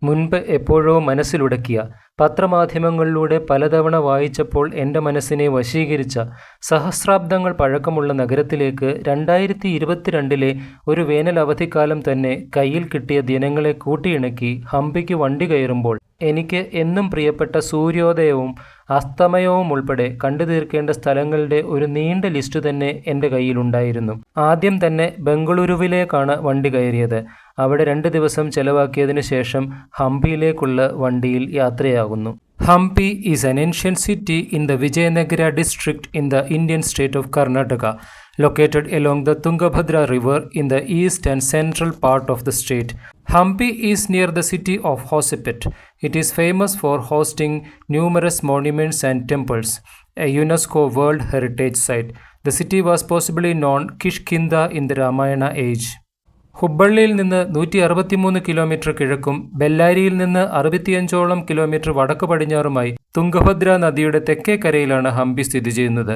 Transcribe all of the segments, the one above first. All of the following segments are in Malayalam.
മുൻപ് എപ്പോഴോ മനസ്സിലുടക്കിയ, പത്രമാധ്യമങ്ങളിലൂടെ പലതവണ വായിച്ചപ്പോൾ എൻ്റെ മനസ്സിനെ വശീകരിച്ച, സഹസ്രാബ്ദങ്ങൾ പഴക്കമുള്ള നഗരത്തിലേക്ക് 2022 ഒരു വേനൽ അവധിക്കാലം തന്നെ കയ്യിൽ കിട്ടിയ ദിനങ്ങളെ കൂട്ടിയിണക്കി ഹംപിക്ക് വണ്ടി കയറുമ്പോൾ എനിക്ക് എന്നും പ്രിയപ്പെട്ട സൂര്യോദയവും അസ്തമയവും ഉൾപ്പെടെ കണ്ടു തീർക്കേണ്ട സ്ഥലങ്ങളുടെ ഒരു നീണ്ട ലിസ്റ്റ് തന്നെ എൻ്റെ കയ്യിലുണ്ടായിരുന്നു. ആദ്യം തന്നെ ബംഗളൂരുവിലേക്കാണ് വണ്ടി കയറിയത്. അവിടെ 2 ദിവസം ചെലവാക്കിയതിനു ശേഷം ഹംപിയിലേക്കുള്ള വണ്ടിയിൽ യാത്രയാകുന്നു. Hampi is an ancient city in the Vijayanagara district in the Indian state of Karnataka, located along the Tungabhadra river in the east and central part of the state. Hampi is near the city of Hossepet. It is famous for hosting numerous monuments and temples, a UNESCO World Heritage Site. The city was possibly known Kishkinda in the Ramayana age. ഹുബ്ബള്ളിയിൽ നിന്ന് 163 കിലോമീറ്റർ കിഴക്കും ബെല്ലാരിയിൽ നിന്ന് 65ഓളം കിലോമീറ്റർ വടക്ക് പടിഞ്ഞാറുമായി തുംഗഭദ്ര നദിയുടെ തെക്കേ കരയിലാണ് ഹംപി സ്ഥിതി ചെയ്യുന്നത്.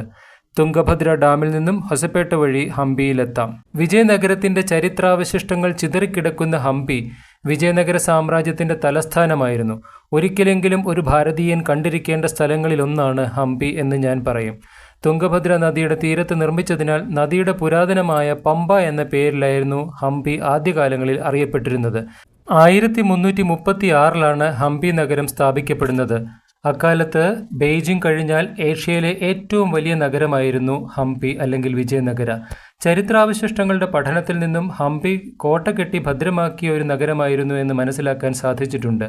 തുംഗഭദ്ര ഡാമിൽ നിന്നും ഹൊസപേട്ട വഴി ഹംപിയിലെത്താം. വിജയനഗരത്തിന്റെ ചരിത്രാവശിഷ്ടങ്ങൾ ചിതറിക്കിടക്കുന്ന ഹംപി വിജയനഗര സാമ്രാജ്യത്തിന്റെ തലസ്ഥാനമായിരുന്നു. ഒരിക്കലെങ്കിലും ഒരു ഭാരതീയൻ കണ്ടിരിക്കേണ്ട സ്ഥലങ്ങളിലൊന്നാണ് ഹംപി എന്ന് ഞാൻ പറയും. തുംഗഭദ്ര നദിയുടെ തീരത്ത് നിർമ്മിച്ചതിനാൽ നദിയുടെ പുരാതനമായ പമ്പ എന്ന പേരിലായിരുന്നു ഹംപി ആദ്യകാലങ്ങളിൽ അറിയപ്പെട്ടിരുന്നത്. 1336 ഹംപി നഗരം സ്ഥാപിക്കപ്പെടുന്നത്. അക്കാലത്ത് ബെയ്ജിംഗ് കഴിഞ്ഞാൽ ഏഷ്യയിലെ ഏറ്റവും വലിയ നഗരമായിരുന്നു ഹംപി അല്ലെങ്കിൽ വിജയനഗര. ചരിത്രാവശിഷ്ടങ്ങളുടെ പഠനത്തിൽ നിന്നും ഹംപി കോട്ട കെട്ടി ഭദ്രമാക്കിയ ഒരു നഗരമായിരുന്നു എന്ന് മനസ്സിലാക്കാൻ സാധിച്ചിട്ടുണ്ട്.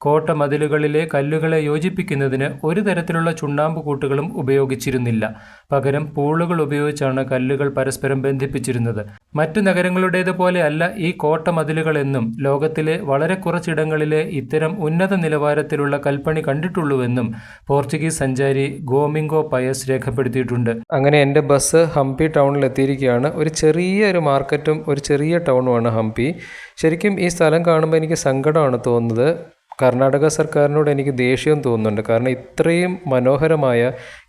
കോട്ട മതിലുകളിലെ കല്ലുകളെ യോജിപ്പിക്കുന്നതിന് ഒരു തരത്തിലുള്ള ചുണ്ണാമ്പ് കൂട്ടുകളും ഉപയോഗിച്ചിരുന്നില്ല. പകരം പൂളുകൾ ഉപയോഗിച്ചാണ് കല്ലുകൾ പരസ്പരം ബന്ധിപ്പിച്ചിരുന്നത്. മറ്റു നഗരങ്ങളുടേതുപോലെ അല്ല ഈ കോട്ട മതിലുകളെന്നും ലോകത്തിലെ വളരെ കുറച്ചിടങ്ങളിലെ ഇത്തരം ഉന്നത നിലവാരത്തിലുള്ള കൽപ്പണി കണ്ടിട്ടുള്ളൂവെന്നും പോർച്ചുഗീസ് സഞ്ചാരി ഗോമിംഗോ പയസ് രേഖപ്പെടുത്തിയിട്ടുണ്ട്. അങ്ങനെ എൻ്റെ ബസ് ഹംപി ടൗണിൽ എത്തിയിരിക്കുകയാണ്. ഒരു ചെറിയൊരു മാർക്കറ്റും ഒരു ചെറിയ ടൗണുമാണ് ഹംപി. ശരിക്കും ഈ സ്ഥലം കാണുമ്പോൾ എനിക്ക് സങ്കടമാണ് തോന്നുന്നത്. കർണാടക സർക്കാരിനോട് എനിക്ക് ദേഷ്യം തോന്നുന്നുണ്ട്. കാരണം ഇത്രയും മനോഹരമായ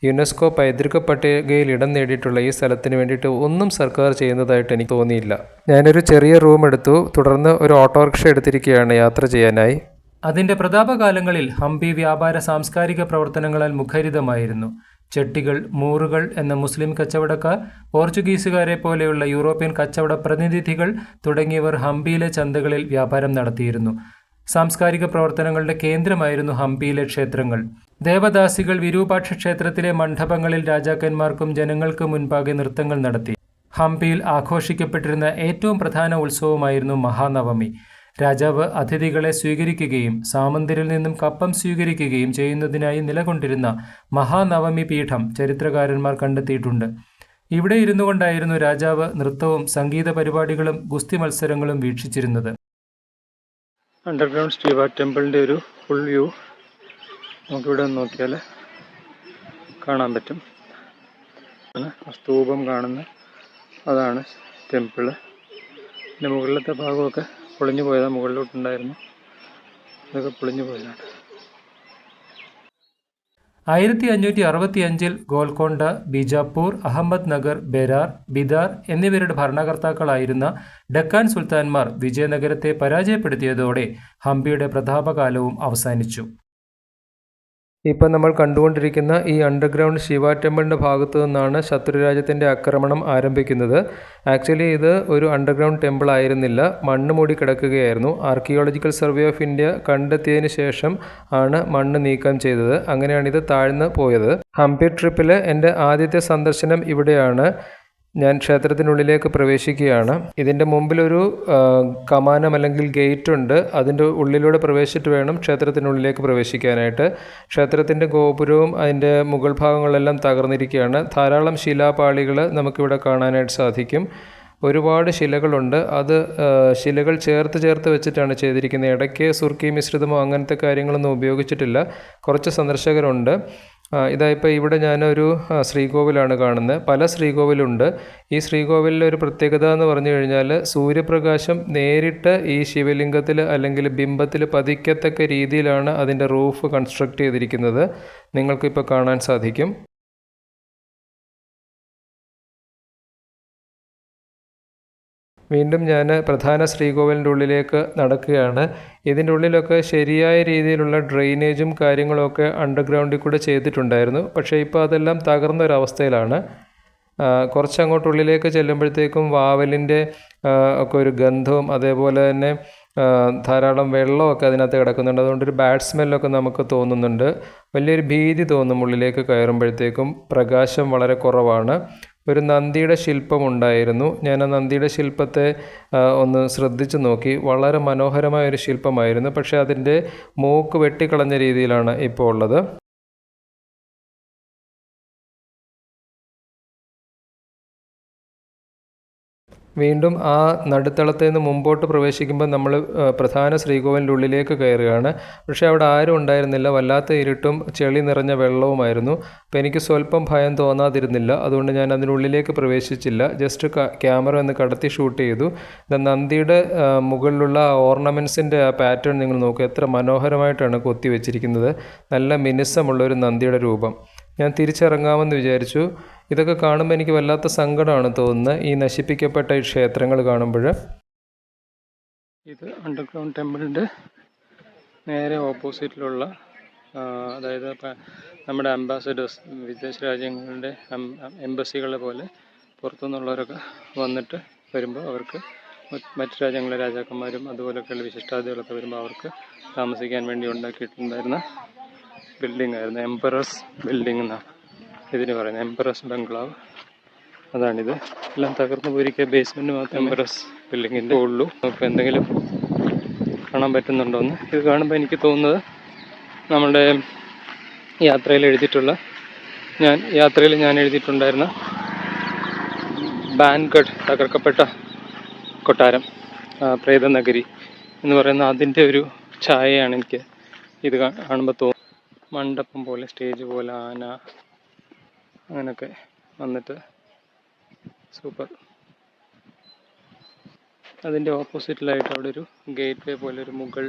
യുനെസ്കോ പൈതൃക പട്ടികയിൽ ഇടം നേടിയിട്ടുള്ള ഈ സ്ഥലത്തിന് വേണ്ടിയിട്ട് ഒന്നും സർക്കാർ ചെയ്യുന്നതായിട്ട് എനിക്ക് തോന്നിയില്ല. ഞാനൊരു ചെറിയ റൂം എടുത്തു. തുടർന്ന് ഒരു ഓട്ടോറിക്ഷ എടുത്തിരിക്കുകയാണ് യാത്ര ചെയ്യാനായി. അതിൻ്റെ പ്രതാപകാലങ്ങളിൽ ഹംപി വ്യാപാര സാംസ്കാരിക പ്രവർത്തനങ്ങളാൽ മുഖരിതമായിരുന്നു. ചെട്ടികൾ, മൂറുകൾ എന്ന മുസ്ലിം കച്ചവടക്കാർ, പോർച്ചുഗീസുകാരെ പോലെയുള്ള യൂറോപ്യൻ കച്ചവട പ്രതിനിധികൾ തുടങ്ങിയവർ ഹംപിയിലെ ചന്തകളിൽ വ്യാപാരം നടത്തിയിരുന്നു. സാംസ്കാരിക പ്രവർത്തനങ്ങളുടെ കേന്ദ്രമായിരുന്നു ഹംപിയിലെ ക്ഷേത്രങ്ങൾ. ദേവദാസികൾ വിരൂപാക്ഷ ക്ഷേത്രത്തിലെ മണ്ഡപങ്ങളിൽ രാജാക്കന്മാർക്കും ജനങ്ങൾക്ക് മുൻപാകെ നൃത്തങ്ങൾ നടത്തി. ഹംപിയിൽ ആഘോഷിക്കപ്പെട്ടിരുന്ന ഏറ്റവും പ്രധാന ഉത്സവമായിരുന്നു മഹാനവമി. രാജാവ് അതിഥികളെ സ്വീകരിക്കുകയും സാമന്തരിൽ നിന്നും കപ്പം സ്വീകരിക്കുകയും ചെയ്യുന്നതിനായി നിലകൊണ്ടിരുന്ന മഹാനവമി പീഠം ചരിത്രകാരന്മാർ കണ്ടെത്തിയിട്ടുണ്ട്. ഇവിടെ ഇരുന്നു കൊണ്ടായിരുന്നു രാജാവ് നൃത്തവും സംഗീത പരിപാടികളും ഗുസ്തി മത്സരങ്ങളും വീക്ഷിച്ചിരുന്നത്. അണ്ടർഗ്രൗണ്ട് ശിവ ടെമ്പിളിൻ്റെ ഒരു ഫുൾ വ്യൂ നമുക്കിവിടെ നോക്കിയാൽ കാണാൻ പറ്റും. സ്തൂപം കാണുന്ന അതാണ് ടെമ്പിള്. പിന്നെ മുകളിലത്തെ ഭാഗമൊക്കെ പൊളിഞ്ഞു പോയതാണ്. മുകളിലോട്ടുണ്ടായിരുന്നു, ഇതൊക്കെ പൊളിഞ്ഞു പോയതാണ്. 1565 ഗോൽക്കൊണ്ട, ബീജാപ്പൂർ, അഹമ്മദ് നഗർ, ബെരാർ, ബിദാർ എന്നിവരുടെ ഭരണകർത്താക്കളായിരുന്ന ഡക്കാൻ സുൽത്താൻമാർ വിജയനഗരത്തെ പരാജയപ്പെടുത്തിയതോടെ ഹംപിയുടെ പ്രതാപകാലവും അവസാനിച്ചു. ഇപ്പം നമ്മൾ കണ്ടുകൊണ്ടിരിക്കുന്ന ഈ അണ്ടർഗ്രൗണ്ട് ശിവ ടെമ്പിളിൻ്റെ ഭാഗത്തു നിന്നാണ് ശത്രുരാജ്യത്തിൻ്റെ ആക്രമണം ആരംഭിക്കുന്നത്. ആക്ച്വലി ഇത് ഒരു അണ്ടർഗ്രൗണ്ട് ടെമ്പിൾ ആയിരുന്നില്ല, മണ്ണ് മൂടി കിടക്കുകയായിരുന്നു. ആർക്കിയോളജിക്കൽ സർവേ ഓഫ് ഇന്ത്യ കണ്ടെത്തിയതിന് ശേഷം ആണ് മണ്ണ് നീക്കം ചെയ്തത്. അങ്ങനെയാണ് ഇത് താഴ്ന്നു പോയത്. ഹംപി ട്രിപ്പിൽ എൻ്റെ ആദ്യത്തെ സന്ദർശനം ഇവിടെയാണ്. ഞാൻ ക്ഷേത്രത്തിനുള്ളിലേക്ക് പ്രവേശിക്കുകയാണ്. ഇതിൻ്റെ മുമ്പിലൊരു കമാനം അല്ലെങ്കിൽ ഗേറ്റ് ഉണ്ട്. അതിൻ്റെ ഉള്ളിലൂടെ പ്രവേശിച്ചിട്ട് വേണം ക്ഷേത്രത്തിനുള്ളിലേക്ക് പ്രവേശിക്കാനായിട്ട്. ക്ഷേത്രത്തിൻ്റെ ഗോപുരവും അതിൻ്റെ മുകൾ ഭാഗങ്ങളെല്ലാം തകർന്നിരിക്കുകയാണ്. ധാരാളം ശിലാപാളികൾ നമുക്കിവിടെ കാണാനായിട്ട് സാധിക്കും. ഒരുപാട് ശിലകളുണ്ട്. അത് ശിലകൾ ചേർത്ത് വെച്ചിട്ടാണ് ചെയ്തിരിക്കുന്നത്. ഇടയ്ക്ക് സുർക്കി മിശ്രിതമോ അങ്ങനത്തെ കാര്യങ്ങളൊന്നും ഉപയോഗിച്ചിട്ടില്ല. കുറച്ച് സന്ദർശകരുണ്ട്. ഇതായിപ്പോൾ ഇവിടെ ഞാനൊരു ശ്രീകോവിലാണ് കാണുന്നത്. പല ശ്രീകോവിലുണ്ട്. ഈ ശ്രീകോവിലിൻ്റെ ഒരു പ്രത്യേകത എന്ന് പറഞ്ഞു കഴിഞ്ഞാൽ സൂര്യപ്രകാശം നേരിട്ട് ഈ ശിവലിംഗത്തിൽ അല്ലെങ്കിൽ ബിംബത്തിൽ പതിക്കത്തക്ക രീതിയിലാണ് അതിൻ്റെ റൂഫ് കൺസ്ട്രക്റ്റ് ചെയ്തിരിക്കുന്നത്. നിങ്ങൾക്കിപ്പോൾ കാണാൻ സാധിക്കും. വീണ്ടും ഞാൻ പ്രധാന ശ്രീകോവിലിൻ്റെ ഉള്ളിലേക്ക് നടക്കുകയാണ്. ഇതിൻ്റെ ഉള്ളിലൊക്കെ ശരിയായ രീതിയിലുള്ള ഡ്രെയിനേജും കാര്യങ്ങളൊക്കെ അണ്ടർഗ്രൗണ്ടിൽ കൂടെ ചെയ്തിട്ടുണ്ടായിരുന്നു. പക്ഷേ ഇപ്പോൾ അതെല്ലാം തകർന്നൊരവസ്ഥയിലാണ്. കുറച്ചങ്ങോട്ടുള്ളിലേക്ക് ചെല്ലുമ്പോഴത്തേക്കും വാവലിൻ്റെ ഒക്കെ ഒരു ഗന്ധവും അതേപോലെ തന്നെ ധാരാളം വെള്ളമൊക്കെ അതിനകത്ത് കിടക്കുന്നുണ്ട്. അതുകൊണ്ടൊരു ബാഡ് സ്മെല്ലൊക്കെ നമുക്ക് തോന്നുന്നുണ്ട്. വലിയൊരു ഭീതി തോന്നും ഉള്ളിലേക്ക് കയറുമ്പോഴത്തേക്കും. പ്രകാശം വളരെ കുറവാണ്. ഒരു നന്ദിയുടെ ശില്പമുണ്ടായിരുന്നു. ഞാൻ ആ നന്ദിയുടെ ശില്പത്തെ ഒന്ന് ശ്രദ്ധിച്ചു നോക്കി. വളരെ മനോഹരമായ ഒരു ശില്പമായിരുന്നു. പക്ഷേ അതിൻ്റെ മൂക്ക് വെട്ടിക്കളഞ്ഞ രീതിയിലാണ് ഇപ്പോൾ ഉള്ളത്. വീണ്ടും ആ നടുത്തളത്തിൽ നിന്ന് മുമ്പോട്ട് പ്രവേശിക്കുമ്പോൾ നമ്മൾ പ്രധാന ശ്രീകോവിലിൻ്റെ ഉള്ളിലേക്ക് കയറുകയാണ്. പക്ഷേ അവിടെ ആരും ഉണ്ടായിരുന്നില്ല. വല്ലാത്ത ഇരുട്ടും ചെളി നിറഞ്ഞ വെള്ളവുമായിരുന്നു. അപ്പോൾ എനിക്ക് സ്വല്പം ഭയം തോന്നാതിരുന്നില്ല. അതുകൊണ്ട് ഞാൻ അതിനുള്ളിലേക്ക് പ്രവേശിച്ചില്ല. ജസ്റ്റ് ക്യാമറ ഒന്ന് കടത്തി ഷൂട്ട് ചെയ്തു. നന്ദിയുടെ മുകളിലുള്ള ഓർണമെൻറ്റ്സിൻ്റെ ആ പാറ്റേൺ നിങ്ങൾ നോക്കുക. എത്ര മനോഹരമായിട്ടാണ് കൊത്തി വെച്ചിരിക്കുന്നത്. നല്ല മിനുസമുള്ള ഒരു നന്ദിയുടെ രൂപം. ഞാൻ തിരിച്ചിറങ്ങാമെന്ന് വിചാരിച്ചു. ഇതൊക്കെ കാണുമ്പോൾ എനിക്ക് വല്ലാത്ത സങ്കടമാണ് തോന്നുന്നത്, ഈ നശിപ്പിക്കപ്പെട്ട ഈ ക്ഷേത്രങ്ങൾ കാണുമ്പോൾ. ഇത് അണ്ടർഗ്രൗണ്ട് ടെമ്പിളിൻ്റെ നേരെ ഓപ്പോസിറ്റിലുള്ള, അതായത് നമ്മുടെ അംബാസഡേഴ്സ്, വിദേശ രാജ്യങ്ങളുടെ എംബസികളെ പോലെ പുറത്തുനിന്നുള്ളവരൊക്കെ വന്നിട്ട് വരുമ്പോൾ അവർക്ക് മറ്റു രാജ്യങ്ങളിലെ രാജാക്കന്മാരും അതുപോലെയൊക്കെയുള്ള വിശിഷ്ടാതിഥികളൊക്കെ വരുമ്പോൾ അവർക്ക് താമസിക്കാൻ വേണ്ടി ഉണ്ടാക്കിയിട്ടുണ്ടായിരുന്ന ബിൽഡിംഗ് ആയിരുന്നു. എംപറേഴ്സ് ബിൽഡിംഗ് എന്നാണ് ഇതിന് പറയുന്നത്. എംപറേഴ്സ് ബംഗ്ലാവ് അതാണിത്. എല്ലാം തകർന്നു പോയിരിക്കുക. ബേസ്മെൻറ്റ് മാത്രം എംപറേഴ്സ് ബിൽഡിങ്ങിൻ്റെ ഉള്ളൂ. അപ്പോൾ എന്തെങ്കിലും കാണാൻ പറ്റുന്നുണ്ടോയെന്ന്. ഇത് കാണുമ്പോൾ എനിക്ക് തോന്നുന്നത് നമ്മുടെ യാത്രയിൽ ഞാൻ എഴുതിയിട്ടുണ്ടായിരുന്ന ബാൻഗഡ്, തകർക്കപ്പെട്ട കൊട്ടാരം, പ്രേതനഗരി എന്ന് പറയുന്ന അതിൻ്റെ ഒരു ഛായയാണ് എനിക്ക് ഇത് കാണുമ്പോൾ തോന്നുന്നത്. മണ്ഡപം പോലെ, സ്റ്റേജ് പോലെ, ആന അങ്ങനെയൊക്കെ വന്നിട്ട് സൂപ്പർ. അതിൻ്റെ ഓപ്പോസിറ്റിലായിട്ട് അവിടെ ഒരു ഗേറ്റ് വേ പോലെ ഒരു മുഗൾ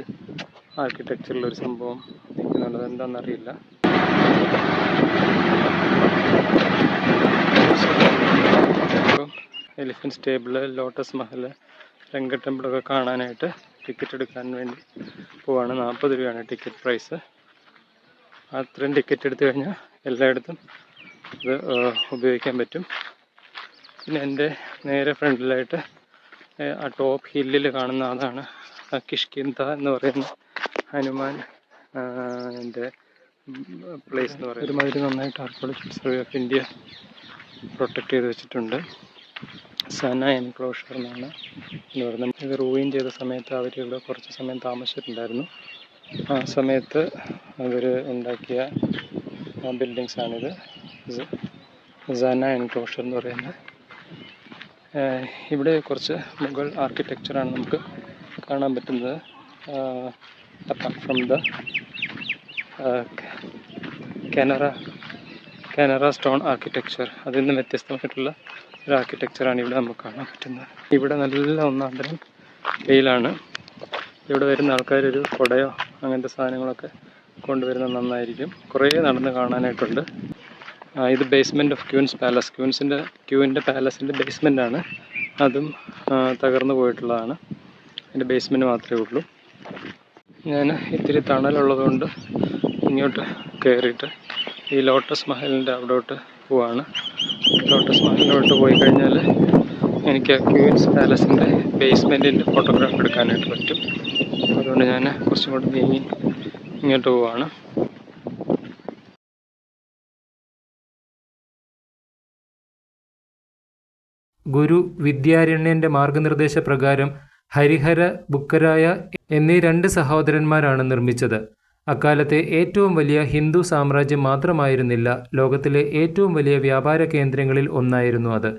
ആർക്കിടെക്ചറിലൊരു സംഭവം നിൽക്കുന്നുണ്ട്. അതെന്താണെന്നറിയില്ല. ഇപ്പോൾ എലിഫൻറ്റ് സ്റ്റേബിള്, ലോട്ടസ് മഹൽ, രംഗ ടെമ്പിളൊക്കെ കാണാനായിട്ട് ടിക്കറ്റ് എടുക്കാൻ വേണ്ടി പോവാണ്. 40 രൂപയാണ് ടിക്കറ്റ് പ്രൈസ്. അത്രയും ടിക്കറ്റ് എടുത്തു കഴിഞ്ഞാൽ എല്ലായിടത്തും ഇത് ഉപയോഗിക്കാൻ പറ്റും. പിന്നെ എൻ്റെ നേരെ ഫ്രണ്ടിലായിട്ട് ആ ടോപ്പ് ഹില്ലിൽ കാണുന്ന അതാണ് കിഷ്കിന്ധ എന്ന് പറയുന്ന ഹനുമാൻ എൻ്റെ പ്ലേസ് എന്ന് പറയുന്നത്. ഒരുമാതിരി നന്നായിട്ട് archaeological survey of India protect ചെയ്ത് വെച്ചിട്ടുണ്ട്. സന എൻക്ലോഷർ എന്നാണ് എന്ന് പറയുന്നത്. ഇത് റൂയിൻ ചെയ്ത സമയത്ത് അവർ ഇവിടെ കുറച്ച് സമയം താമസിച്ചിട്ടുണ്ടായിരുന്നു. ആ സമയത്ത് അവർ ഉണ്ടാക്കിയ ബിൽഡിങ്സാണിത്. സന എൻക്ലോഷർ എന്ന് പറയുന്നത്. ഇവിടെ കുറച്ച് മുഗൾ ആർക്കിടെക്ചറാണ് നമുക്ക് കാണാൻ പറ്റുന്നത്. Apart from the Canara stone architecture, അതിൽ നിന്ന് വ്യത്യസ്തമായിട്ടുള്ള ഒരു ആർക്കിടെക്ചറാണ് ഇവിടെ നമുക്ക് കാണാൻ പറ്റുന്നത്. ഇവിടെ നല്ല ഒന്നാന്തരം വെയിലാണ്. ഇവിടെ വരുന്ന ആൾക്കാരൊരു കുടയോ അങ്ങനത്തെ സാധനങ്ങളൊക്കെ കൊണ്ടുവരുന്നത് നന്നായിരിക്കും. കുറേ നടന്ന് കാണാനായിട്ടുണ്ട്. ഇത് ബേസ്മെൻറ്റ് ഓഫ് ക്യൂൻസ് പാലസ്, ക്യൂവിൻ്റെ പാലസിൻ്റെ ബേസ്മെൻറ്റാണ്. അതും തകർന്നു പോയിട്ടുള്ളതാണ്. അതിൻ്റെ ബേസ്മെൻറ്റ് മാത്രമേ ഉള്ളൂ. ഞാൻ ഇത്തിരി തണലുള്ളതുകൊണ്ട് ഇങ്ങോട്ട് കയറിയിട്ട് ഈ ലോട്ടസ് മഹലിൻ്റെ അവിടോട്ട് പോവാണ്. ലോട്ടസ് മഹലിലോട്ട് പോയി കഴിഞ്ഞാൽ എനിക്ക് ക്യൂൻസ് പാലസിൻ്റെ ബേസ്മെൻറ്റിൻ്റെ ഫോട്ടോഗ്രാഫ് എടുക്കാനായിട്ട് പറ്റും. അതുകൊണ്ട് ഞാൻ കുറച്ചും കൂടി നീങ്ങി ഇങ്ങോട്ട് പോവാണ്. ഗുരു വിദ്യാരണ്യൻ്റെ മാർഗനിർദ്ദേശപ്രകാരം ഹരിഹര ബുക്കരായ എന്നീ 2 സഹോദരന്മാരാണ് നിർമ്മിച്ചത്. അക്കാലത്തെ ഏറ്റവും വലിയ ഹിന്ദു സാമ്രാജ്യം മാത്രമായിരുന്നില്ല, ലോകത്തിലെ ഏറ്റവും വലിയ വ്യാപാര കേന്ദ്രങ്ങളിൽ ഒന്നായിരുന്നു അത്.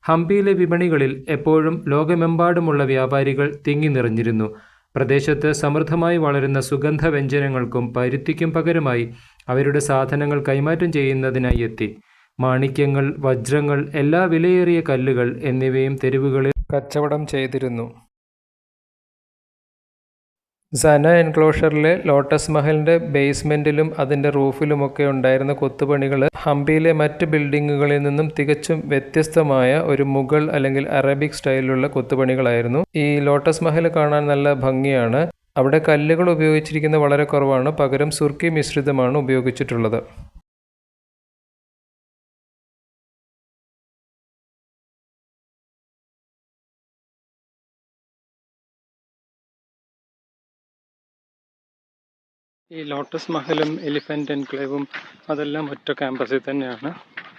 ഹംപിയിലെ വിപണികളിൽ എപ്പോഴും ലോകമെമ്പാടുമുള്ള വ്യാപാരികൾ തിങ്ങി നിറഞ്ഞിരുന്നു. പ്രദേശത്ത് സമൃദ്ധമായി വളരുന്ന സുഗന്ധവ്യഞ്ജനങ്ങൾക്കും പരുത്തിക്കും പകരമായി അവരുടെ സാധനങ്ങൾ കൈമാറ്റം ചെയ്യുന്നതിനായി എത്തി. മാണിക്യങ്ങൾ, വജ്രങ്ങൾ, എല്ലാ വിലയേറിയ കല്ലുകൾ എന്നിവയും തെരുവുകളിൽ കച്ചവടം ചെയ്തിരുന്നു. സന എൻക്ലോഷറിലെ ലോട്ടസ് മഹലിൻ്റെ ബേസ്മെൻറ്റിലും അതിൻ്റെ റൂഫിലുമൊക്കെ ഉണ്ടായിരുന്ന കൊത്തുപണികൾ ഹംപിയിലെ മറ്റ് ബിൽഡിങ്ങുകളിൽ നിന്നും തികച്ചും വ്യത്യസ്തമായ ഒരു മുഗൾ അല്ലെങ്കിൽ അറബിക് സ്റ്റൈലിലുള്ള കൊത്തുപണികളായിരുന്നു. ഈ ലോട്ടസ് മഹൽ കാണാൻ നല്ല ഭംഗിയാണ്. അവിടെ കല്ലുകൾ ഉപയോഗിച്ചിരിക്കുന്നത് വളരെ കുറവാണ്, പകരം സുർക്കി മിശ്രിതമാണ് ഉപയോഗിച്ചിട്ടുള്ളത്. ഈ ലോട്ടസ് മഹലും എലിഫൻ്റ് എൻക്ലേവും അതെല്ലാം ഒറ്റ ക്യാമ്പസിൽ തന്നെയാണ്.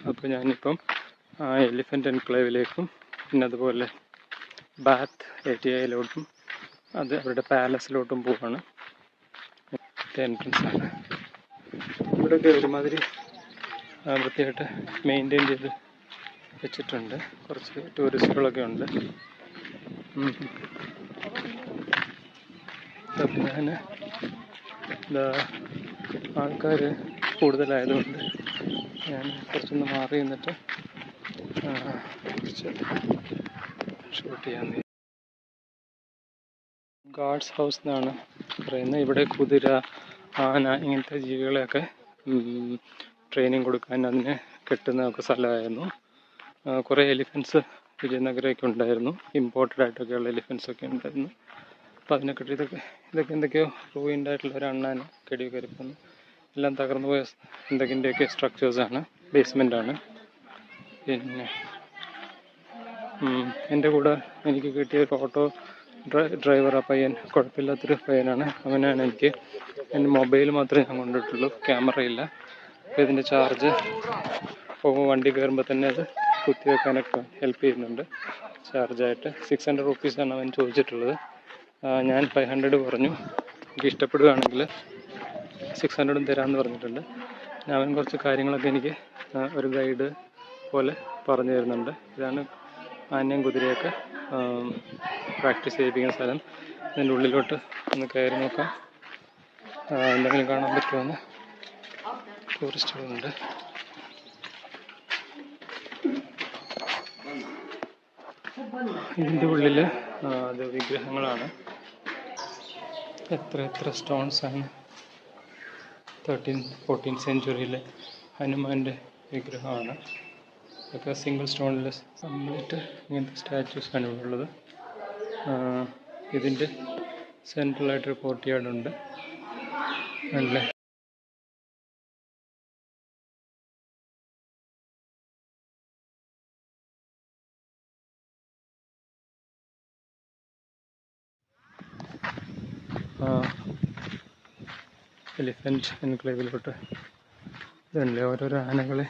അപ്പോൾ ഞാനിപ്പം എലിഫൻ്റ് എൻക്ലേവിലേക്കും പിന്നെ അതുപോലെ ബാത്ത് ഏരിയയിലോട്ടും അത് അവരുടെ പാലസിലോട്ടും പോവാണ്. എൻട്രൻസ് ആണ്. ഇവിടെയൊക്കെ ഒരുമാതിരി വൃത്തിയായിട്ട് മെയിൻറ്റെയിൻ ചെയ്ത് വെച്ചിട്ടുണ്ട്. കുറച്ച് ടൂറിസ്റ്റുകളൊക്കെ ഉണ്ട്. ഞാൻ ആൾക്കാർ കൂടുതലായതുകൊണ്ട് ഞാൻ കുറച്ചൊന്ന് മാറി നിന്നിട്ട് കുറച്ച് ഷൂട്ട് ചെയ്യാൻ. ഗാർഡ്സ് ഹൗസ് എന്നാണ് പറയുന്നത്. ഇവിടെ കുതിര, ആന ഇങ്ങനത്തെ ജീവികളെയൊക്കെ ട്രെയിനിങ് കൊടുക്കാൻ അതിന് കെട്ടുന്നതൊക്കെ സ്ഥലമായിരുന്നു. കുറേ എലിഫൻസ് വിജയനഗരമൊക്കെ ഉണ്ടായിരുന്നു. ഇമ്പോർട്ടഡ് ആയിട്ടൊക്കെയുള്ള എലിഫൻസൊക്കെ ഉണ്ടായിരുന്നു. അപ്പോൾ അതിനെക്കെട്ടി ഇതൊക്കെ എന്തൊക്കെയോ റൂയിൻഡ് ആയിട്ടുള്ള ഒരു അണ്ണാൻ കെടി കയറിപ്പോന്നു. എല്ലാം തകർന്നു പോയ എന്തൊക്കെയൊക്കെ സ്ട്രക്ചേഴ്സാണ്, ബേസ്മെൻ്റാണ്. പിന്നെ എൻ്റെ കൂടെ എനിക്ക് കിട്ടിയ ഒരു ഓട്ടോ ഡ്രൈവർ, ആ പയ്യൻ കുഴപ്പമില്ലാത്തൊരു പയ്യനാണ്. അവനാണ് എനിക്ക് എൻ്റെ മൊബൈൽ മാത്രമേ ഞാൻ കൊണ്ടിട്ടുള്ളൂ, ക്യാമറയില്ല. അപ്പോൾ ഇതിൻ്റെ ചാർജ് വണ്ടി കയറുമ്പോൾ തന്നെ അത് കുത്തി വെക്കാനൊക്കെ ഹെൽപ്പ് ചെയ്യുന്നുണ്ട്. ചാർജായിട്ട് 600 റുപ്പീസാണ് അവൻ ചോദിച്ചിട്ടുള്ളത്. ഞാൻ 500 പറഞ്ഞു. എനിക്ക് ഇഷ്ടപ്പെടുകയാണെങ്കിൽ 600 തരാമെന്ന് പറഞ്ഞിട്ടുണ്ട്. അവൻ കുറച്ച് കാര്യങ്ങളൊക്കെ എനിക്ക് ഒരു ഗൈഡ് പോലെ പറഞ്ഞു തരുന്നുണ്ട്. ഇതാണ് ആനയും കുതിരയൊക്കെ പ്രാക്ടീസ് ചെയ്യിപ്പിക്കുന്ന സ്ഥലം. അതിൻ്റെ ഉള്ളിലോട്ട് ഒന്ന് കയറി നോക്കാം, എന്തെങ്കിലും കാണാൻ പറ്റുമെന്ന്. ടൂറിസ്റ്റുകളുണ്ട്. ഇതിൻ്റെ ഉള്ളിൽ അത് വിഗ്രഹങ്ങളാണ്. എത്ര സ്റ്റോൺസാണ്. 13-14 സെഞ്ച്വറിയിലെ ഹനുമാൻ്റെ വിഗ്രഹമാണ്. ഇതൊക്കെ സിംഗിൾ സ്റ്റോണിൽ കംപ്ലീറ്റ് ഇങ്ങനത്തെ സ്റ്റാച്യൂസാണ് ഇവിടെ ഉള്ളത്. ഇതിൻ്റെ സെൻട്രലായിട്ടൊരു കോർട്ട്യാർഡുണ്ട്. നല്ല എലിഫൻ്റ് എൻക്ലേവിലോട്ട് ഇതുണ്ട്. ഓരോരോ ആനകളെ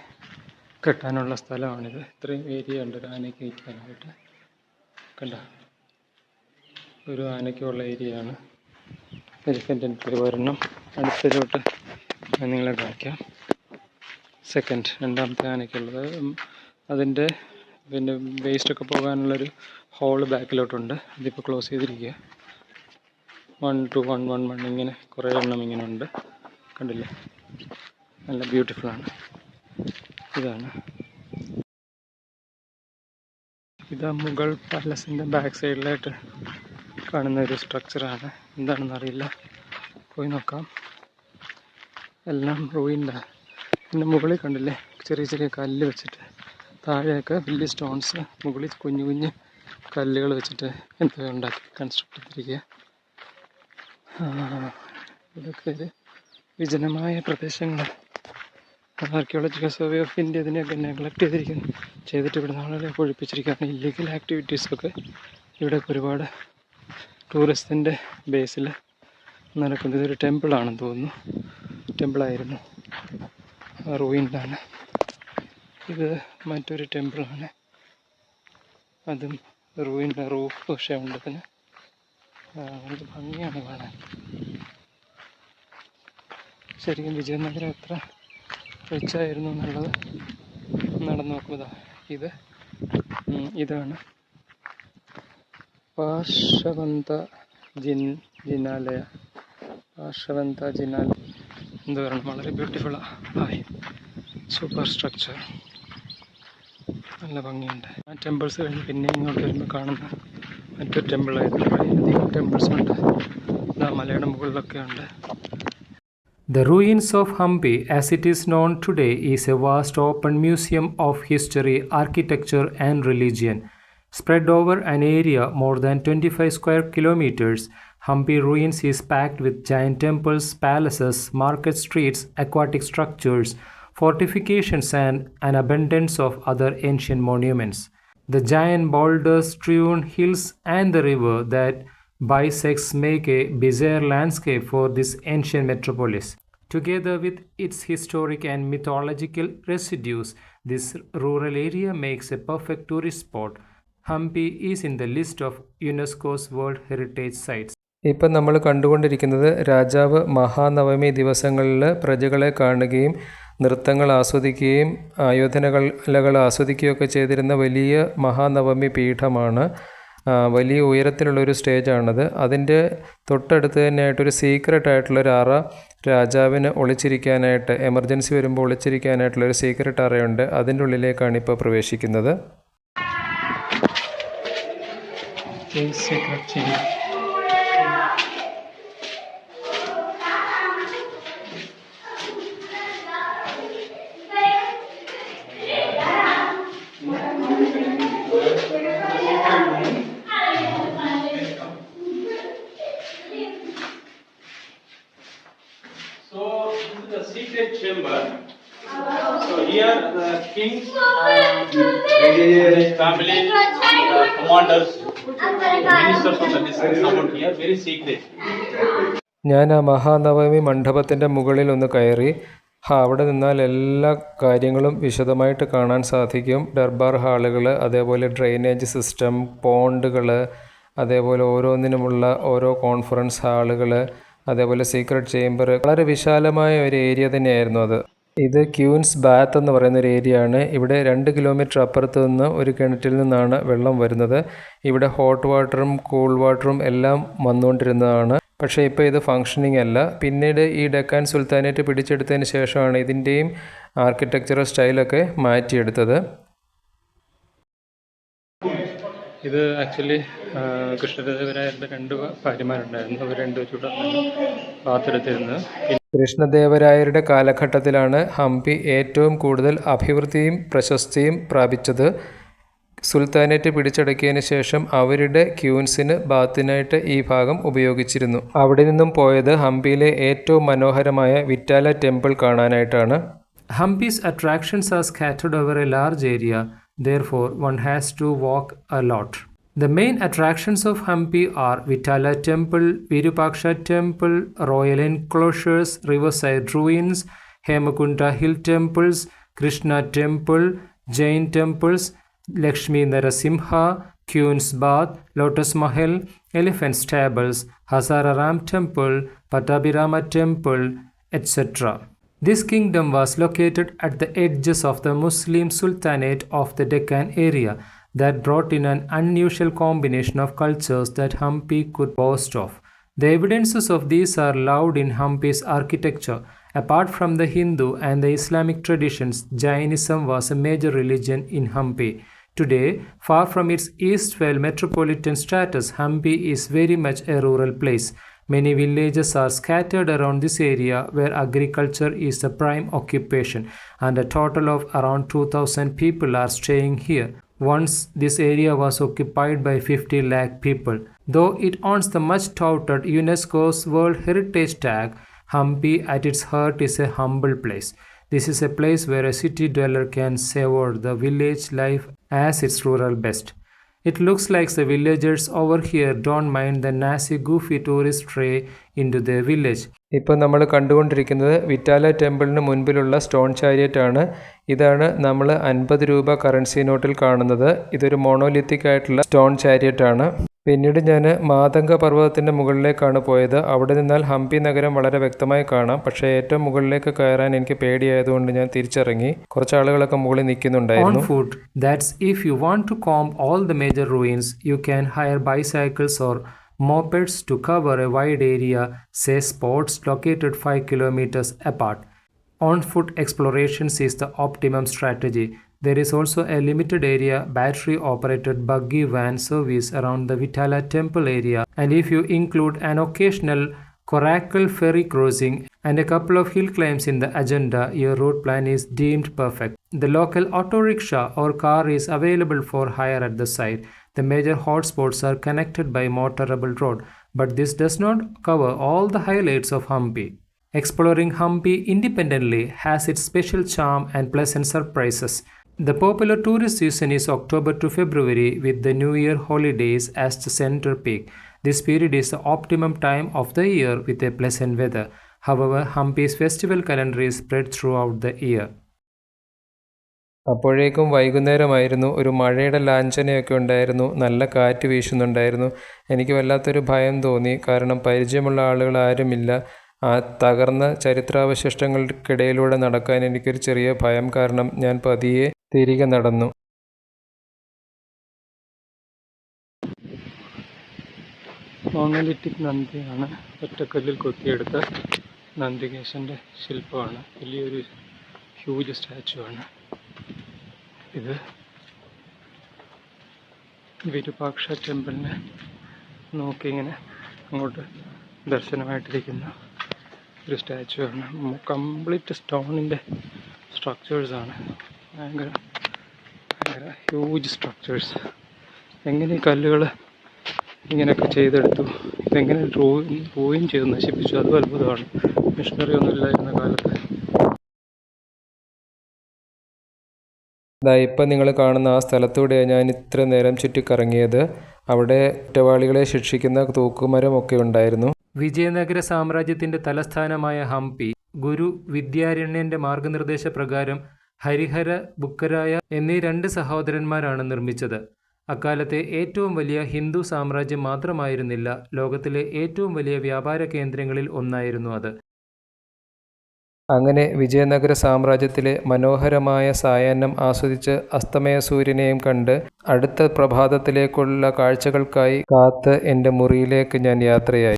കെട്ടാനുള്ള സ്ഥലമാണിത്. ഇത്രയും ഏരിയ ഉണ്ട് ഒരു ആനയ്ക്ക് കയറ്റാനായിട്ട്. കണ്ട, ഒരു ആനയ്ക്കുള്ള ഏരിയയാണ് എലിഫൻ്റ് എൻക്ലേവ്. ഒരെണ്ണം അടുത്തതിലോട്ട് ഞാൻ നിങ്ങളെ കാണിക്കാം. രണ്ടാമത്തെ ആനയ്ക്കുള്ളത്. അതിൻ്റെ പിന്നെ വേസ്റ്റൊക്കെ പോകാനുള്ളൊരു ഹോള് ബാക്കിലോട്ടുണ്ട്. ഇതിപ്പോൾ ക്ലോസ് ചെയ്തിരിക്കുക. 1 to 1 ഇങ്ങനെ കുറേ എണ്ണം ഇങ്ങനെ ഉണ്ട്. കണ്ടില്ലേ, നല്ല ബ്യൂട്ടിഫുള്ളാണ്. ഇതാ മുഗൾ പാലസിൻ്റെ ബാക്ക് സൈഡിലായിട്ട് കാണുന്ന ഒരു സ്ട്രക്ചറാണ്. എന്താണെന്ന് അറിയില്ല, പോയി നോക്കാം. എല്ലാം റൂയിൻഡാണ്. പിന്നെ മുകളിൽ കണ്ടില്ലേ, ചെറിയ കല്ല് വെച്ചിട്ട്, താഴെയൊക്കെ വലിയ സ്റ്റോൺസ്, മുകളിൽ കുഞ്ഞു കല്ലുകൾ വെച്ചിട്ട് എന്തോ ഉണ്ടാക്കി കൺസ്ട്രക്ട് ചെയ്തിരിക്കുക. ഇതൊക്കെ ഒരു വിജനമായ പ്രദേശങ്ങൾ. ആർക്കിയോളജിക്കൽ സർവേ ഓഫ് ഇന്ത്യ ഇതിനെയൊക്കെ നെഗ്ലക്ട് ചെയ്തിട്ട് ഇവിടെ നാളെ ഒഴിപ്പിച്ചിരിക്കുകയാണ്. ഇല്ലീഗൽ ആക്ടിവിറ്റീസൊക്കെ ഇവിടെ ഒരുപാട് ടൂറിസ്റ്റിൻ്റെ ബേസിൽ നടക്കുന്നത്. ഇതൊരു ടെമ്പിളാണെന്ന് തോന്നുന്നു. ടെമ്പിളായിരുന്നു, റൂയിൻഡാണ്. ഇത് മറ്റൊരു ടെമ്പിളാണ്, അതും റൂയിൻ്റെ റൂഫ് പക്ഷേ ഉണ്ട്. അതിന് നല്ല ഭംഗിയാണ് കാണാൻ. ശരിക്കും വിജയനഗരം എത്ര റിച്ചായിരുന്നു എന്നുള്ളത് നടന്നു നോക്കുക. ഇതാണ് പാർശ്വവന്ത ജിനാലയ. എന്ത് പറയണം, വളരെ ബ്യൂട്ടിഫുള്ളാണ്. സൂപ്പർ സ്ട്രക്ചർ, നല്ല ഭംഗിയുണ്ട്. ആ ടെമ്പിൾസ് കഴിഞ്ഞ് പിന്നെ ഇങ്ങോട്ട് വരുമ്പോൾ കാണുന്ന മറ്റൊരു ടെമ്പിളായിരുന്നു. അധികം ടെമ്പിൾസ് ഉണ്ട്. മലയുടെ മുകളിലൊക്കെ ഉണ്ട്. The ruins of Hampi, as it is known today, is a vast open museum of history, architecture and religion. Spread over an area more than 25 square kilometers, Hampi ruins is packed with giant temples, palaces, market streets, aquatic structures, fortifications and an abundance of other ancient monuments. The giant boulders strewn hills and the river that bisects make a bizarre landscape for this ancient metropolis. Together with its historic and mythological residues, this rural area makes a perfect tourist spot. Hampi is in the list of UNESCO's World Heritage Sites. ഇപ്പം നമ്മൾ കണ്ടുകൊണ്ടിരിക്കുന്നത് രാജാവ് മഹാനവമി ദിവസങ്ങളിൽ പ്രജകളെ കാണുകയും നൃത്തങ്ങൾ ആസ്വദിക്കുകയും ആയോധനകലകൾ ആസ്വദിക്കുകയൊക്കെ ചെയ്തിരുന്ന വലിയ മഹാനവമി പീഠമാണ്. വലിയ ഉയരത്തിലുള്ളൊരു സ്റ്റേജാണത്. അതിൻ്റെ തൊട്ടടുത്ത് തന്നെയായിട്ടൊരു സീക്രട്ടായിട്ടുള്ളൊരു അറ രാജാവിന് ഒളിച്ചിരിക്കാനായിട്ട്, എമർജൻസി വരുമ്പോൾ ഒളിച്ചിരിക്കാനായിട്ടുള്ളൊരു സീക്രട്ട് അറയുണ്ട്. അതിൻ്റെ ഉള്ളിലേക്കാണ് ഇപ്പോൾ പ്രവേശിക്കുന്നത്. So this is the secret chamber. So here the kings, family, commanders, ministers of the district come here. Very secret. ഞാൻ ആ മഹാനവമി മണ്ഡപത്തിൻ്റെ മുകളിൽ ഒന്ന് കയറി. അവിടെ നിന്നാൽ എല്ലാ കാര്യങ്ങളും വിശദമായിട്ട് കാണാൻ സാധിക്കും. ദർബാർ ഹാളുകൾ, അതേപോലെ ഡ്രെയിനേജ് സിസ്റ്റം, പോണ്ടുകൾ, അതേപോലെ ഓരോന്നിനുമുള്ള ഓരോ കോൺഫറൻസ് ഹാളുകൾ, അതേപോലെ സീക്രട്ട് ചേംബർ. വളരെ വിശാലമായ ഒരു ഏരിയ തന്നെയായിരുന്നു അത്. ഇത് ക്യൂൻസ് ബാത്ത് എന്ന് പറയുന്ന ഒരു ഏരിയ ആണ്. ഇവിടെ 2 കിലോമീറ്റർ അപ്പുറത്ത് നിന്ന് ഒരു കിണറ്റിൽ നിന്നാണ് വെള്ളം വരുന്നത്. ഇവിടെ ഹോട്ട് വാട്ടറും കൂൾ വാട്ടറും എല്ലാം വന്നുകൊണ്ടിരുന്നതാണ്. പക്ഷേ ഇപ്പോൾ ഇത് ഫങ്ഷനിങ് അല്ല. പിന്നീട് ഈ ഡെക്കാൻ സുൽത്താനേറ്റ് പിടിച്ചെടുത്തതിന് ശേഷമാണ് ഇതിൻ്റെയും ആർക്കിടെക്ചറൽ സ്റ്റൈലൊക്കെ മാറ്റിയെടുത്തത്. ഇത് ആക്ച്വലി കൃഷ്ണദേവരായരുടെ 2 ഭാര്യമാരുണ്ടായിരുന്നു. അവർ 2 പേരുടെ ബാത്തെടുത്തിരുന്നത്. കൃഷ്ണദേവരായരുടെ കാലഘട്ടത്തിലാണ് ഹംപി ഏറ്റവും കൂടുതൽ അഭിവൃദ്ധിയും പ്രശസ്തിയും പ്രാപിച്ചത്. സുൽത്താനേറ്റ് പിടിച്ചടക്കിയതിന് ശേഷം അവരുടെ ക്യൂൻസിന് ബാത്തിനായിട്ട് ഈ ഭാഗം ഉപയോഗിച്ചിരുന്നു. അവിടെ നിന്നും പോയത് ഹംപിയിലെ ഏറ്റവും മനോഹരമായ Vittala temple കാണാനായിട്ടാണ്. Hampi's attractions are scattered over a large area. Therefore, one has to walk a lot. The main attractions of Hampi are Vitala Temple, Virupaksha Temple, Royal Enclosures, Riverside Ruins, Hemakunta Hill Temples, Krishna Temple, Jain Temples, Lakshmi Narasimha, Queen's Bath, Lotus Mahal, Elephant Stables, Hazararam Temple, Pattabhirama Temple, etc. This kingdom was located at the edges of the Muslim Sultanate of the Deccan area that brought in an unusual combination of cultures that Hampi could boast of. The evidences of these are loud in Hampi's architecture. Apart from the Hindu and the Islamic traditions, Jainism was a major religion in Hampi. Today, far from its erstwhile metropolitan status, Hampi is very much a rural place. Many villages are scattered around this area where agriculture is the prime occupation, and a total of around 2,000 people are staying here. Once this area was occupied by 50 lakh people. Though it owns the much touted UNESCO's World Heritage tag, Hampi at its heart is a humble place. This is a place where a city dweller can savor the village life as its rural best. It looks like the villagers over here don't mind the nasty goofy tourist stray into their village. ഇപ്പോൾ നമ്മൾ കണ്ടുകൊണ്ടിരിക്കുന്നത് വിറ്റാല ടെമ്പിളിന് മുൻപിലുള്ള സ്റ്റോൺ ചാരിയറ്റ് ആണ്. ഇതാണ് നമ്മൾ 50 രൂപ കറൻസി നോട്ടിൽ കാണുന്നത്. ഇതൊരു മോണോലിത്തിക് ആയിട്ടുള്ള സ്റ്റോൺ ചാരിയറ്റ് ആണ്. പിന്നീട് ഞാൻ മാതംഗ പർവ്വതത്തിൻ്റെ മുകളിലേക്കാണ് പോയത്. അവിടെ നിന്നാൽ ഹംപി നഗരം വളരെ വ്യക്തമായി കാണാം. പക്ഷേ ഏറ്റവും മുകളിലേക്ക് കയറാൻ എനിക്ക് പേടിയായതുകൊണ്ട് ഞാൻ തിരിച്ചിറങ്ങി. കുറച്ച് ആളുകളൊക്കെ മുകളിൽ നിൽക്കുന്നുണ്ടായിരുന്നു. On foot, that's if you want to comb all the major ruins, you can hire bicycles or mopeds to cover a wide area, say spots located 5 kilometers apart. On-foot explorations is the optimum strategy. There is also a limited area battery-operated buggy van service around the Vitala temple area, and if you include an occasional Coracle ferry crossing and a couple of hill climbs in the agenda, your route plan is deemed perfect. The local auto rickshaw or car is available for hire at the site. The major hotspots are connected by motorable road, but this does not cover all the highlights of Hampi. Exploring Hampi independently has its special charm and pleasant surprises. The popular tourist season is October to February, with the New Year holidays as the center peak. This period is the optimum time of the year with a pleasant weather. However, Hampi's festival calendar is spread throughout the year. അപ്പോഴേക്കും വൈകുന്നേരമായിരുന്നു. ഒരു മഴയുടെ ലാഞ്ചനയൊക്കെ ഉണ്ടായിരുന്നു. നല്ല കാറ്റ് വീശുന്നുണ്ടായിരുന്നു. എനിക്ക് വല്ലാത്തൊരു ഭയം തോന്നി. കാരണം പരിചയമുള്ള ആളുകൾ ആരുമില്ല. ആ തകർന്ന ചരിത്രാവശിഷ്ടങ്ങൾക്കിടയിലൂടെ നടക്കാൻ എനിക്കൊരു ചെറിയ ഭയം കാരണം ഞാൻ പതിയെ തിരികെ നടന്നു. മോണോലിറ്റിക് നന്ദിയാണ്. ഒറ്റക്കല്ലിൽ കൊത്തിയെടുത്ത നന്ദികേശൻ്റെ ശില്പമാണ്. വലിയൊരു ഹ്യൂജ് സ്റ്റാച്ചു ആണ് ഇത്. വിരൂപാക്ഷ ടെമ്പിളിനെ നോക്കി ഇങ്ങനെ അങ്ങോട്ട് ദർശനമായിട്ടിരിക്കുന്ന ഒരു സ്റ്റാച്ചു ആണ്. കംപ്ലീറ്റ് സ്റ്റോണിൻ്റെ സ്ട്രക്ചേഴ്സാണ്. ഭയങ്കര ഹ്യൂജ് സ്ട്രക്ചേഴ്സ്. എങ്ങനെ ഈ കല്ലുകൾ ഇങ്ങനെയൊക്കെ ചെയ്തെടുത്തു, ഇതെങ്ങനെ ഡ്രോയിങ് ചെയ്ത് നശിപ്പിച്ചു, അതും അത്ഭുതമാണ്. മിഷണറി ഒന്നും ഇല്ലായിരുന്ന കാലത്ത്. ഇപ്പം നിങ്ങൾ കാണുന്ന ആ സ്ഥലത്തൂടെയാണ് ഞാൻ ഇത്ര നേരം ചുറ്റിക്കറങ്ങിയത്. അവിടെ കുറ്റവാളികളെ ശിക്ഷിക്കുന്ന തൂക്കുമരമൊക്കെ ഉണ്ടായിരുന്നു. വിജയനഗര സാമ്രാജ്യത്തിൻ്റെ തലസ്ഥാനമായ ഹംപി ഗുരു വിദ്യാരണ്യൻ്റെ മാർഗനിർദ്ദേശപ്രകാരം ഹരിഹര ബുക്കരായ എന്നീ 2 സഹോദരന്മാരാണ് നിർമ്മിച്ചത്. അക്കാലത്തെ ഏറ്റവും വലിയ ഹിന്ദു സാമ്രാജ്യം മാത്രമായിരുന്നില്ല, ലോകത്തിലെ ഏറ്റവും വലിയ വ്യാപാര കേന്ദ്രങ്ങളിൽ ഒന്നായിരുന്നു അത്. അങ്ങനെ വിജയനഗര സാമ്രാജ്യത്തിലെ മനോഹരമായ സായാഹ്നം ആസ്വദിച്ച് അസ്തമയ സൂര്യനെയും കണ്ട് അടുത്ത പ്രഭാതത്തിലേക്കുള്ള കാഴ്ചകൾക്കായി കാത്ത് എൻ്റെ മുറിയിലേക്ക് ഞാൻ യാത്രയായി.